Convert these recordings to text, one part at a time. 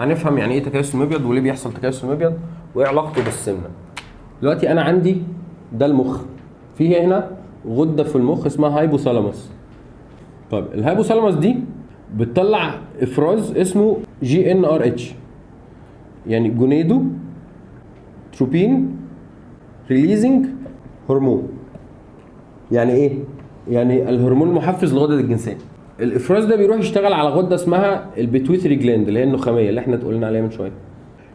هنفهم يعني ايه تكيس المبيض وليه بيحصل تكيس المبيض وايه علاقته بالسمنه. دلوقتي انا عندي ده المخ، في هنا غده في المخ اسمها هايبوثالاموس. طيب الهايبوثالاموس دي بتطلع افراز اسمه GnRH، يعني جونيدو تروبين ريليزنج هرمون. يعني ايه؟ يعني الهرمون المحفز للغدد الجنسيه. الافراز ده بيروح يشتغل على غده اسمها البيتويتري جلاند اللي هي النخاميه اللي احنا اتقولنا عليها من شويه.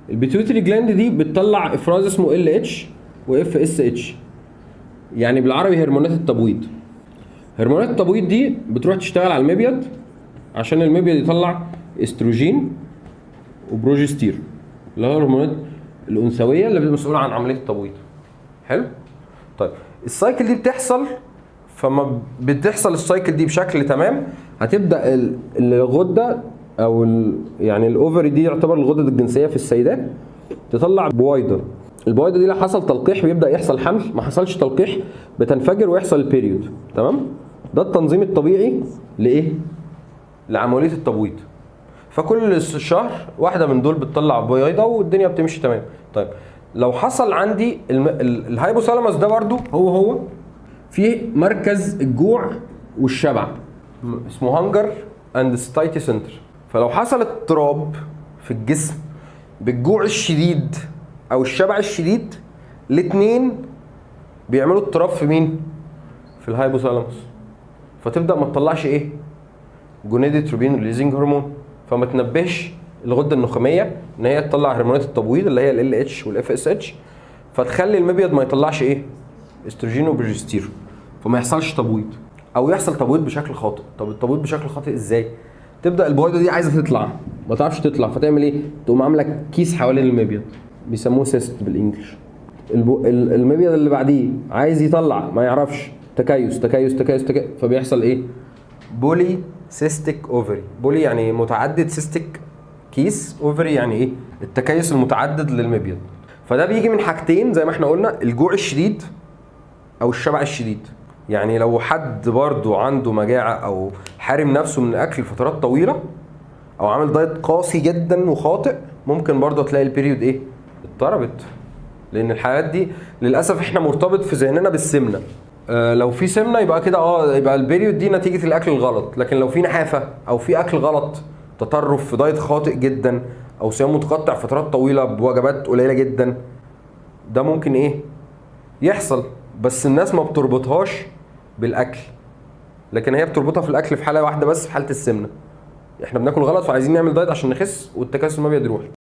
البيتويتري جلاند دي بتطلع افراز اسمه LH و FSH، يعني بالعربي هرمونات التبويض. هرمونات التبويض دي بتروح تشتغل على المبيض عشان المبيض يطلع استروجين وبروجستير اللي هو الهرمونات الانثويه اللي مسؤوله عن عمليه التبويض. حلو؟ طيب السايكل دي بتحصل، فما بتحصل السايكل دي بشكل تمام هتبدا الغده او يعني الاوفري دي يعتبر الغدد الجنسيه في السيدات تطلع بويضه. البويضه دي لو حصل تلقيح بيبدا يحصل حمل، ما حصلش تلقيح بتنفجر ويحصل البيريود. تمام؟ ده التنظيم الطبيعي لايه؟ لعمليه التبويض. فكل شهر واحده من دول بتطلع بويضه والدنيا بتمشي تمام. طيب لو حصل عندي الهايبوثالاموس ده برضو هو في مركز الجوع والشبع اسمه هانجر اند ساتايتي سنتر. فلو حصل اضطراب في الجسم بالجوع الشديد او الشبع الشديد، الاثنين بيعملوا اضطراب في مين؟ في الهايبوثالاموس. فتبدا ما تطلعش ايه؟ جونيدوتروبين ريليزنج هرمون، فما تنبهش الغده النخاميه ان هي تطلع هرمونات التبويض اللي هي ال LH وال FSH، فتخلي المبيض ما يطلعش ايه؟ استروجين وبروجستيرون، فما يحصلش تبويض او يحصل تبويض بشكل خاطئ. طب التبويض بشكل خاطئ ازاي؟ تبدا البويضه دي عايزه تطلع ما تعرفش تطلع، فتعمل ايه؟ تقوم عامله كيس حوالين المبيض بيسموه سيست بالانجلش. المبيض اللي بعديه عايز يطلع ما يعرفش، تكيس تكيس تكيس تكيس، فبيحصل ايه؟ بولي سيستيك اوفري. بولي يعني متعدد، سيستيك كيس، اوفري يعني ايه؟ التكيس المتعدد للمبيض. فده بيجي من حاجتين زي ما احنا قلنا، الجوع الشديد او الشبع الشديد. يعني لو حد برضو عنده مجاعه او حارم نفسه من الاكل فترات طويله او عامل دايت قاسي جدا وخاطئ، ممكن برضو تلاقي البيريود ايه؟ اضطربت. لان الحالات دي للاسف احنا مرتبط في ذهننا بالسمنه. لو في سمنه يبقى كده يبقى البيريود دي نتيجه الاكل الغلط. لكن لو في نحافه او في اكل غلط، تطرف في دايت خاطئ جدا او صيام متقطع فترات طويله بوجبات قليله جدا، ده ممكن ايه؟ يحصل. بس الناس ما بتربطهاش بالاكل، لكن هي بتربطها في الاكل في حاله واحده بس، في حاله السمنه. احنا بناكل غلط فعايزين نعمل دايت عشان نخس والتكيس المبيض يروح.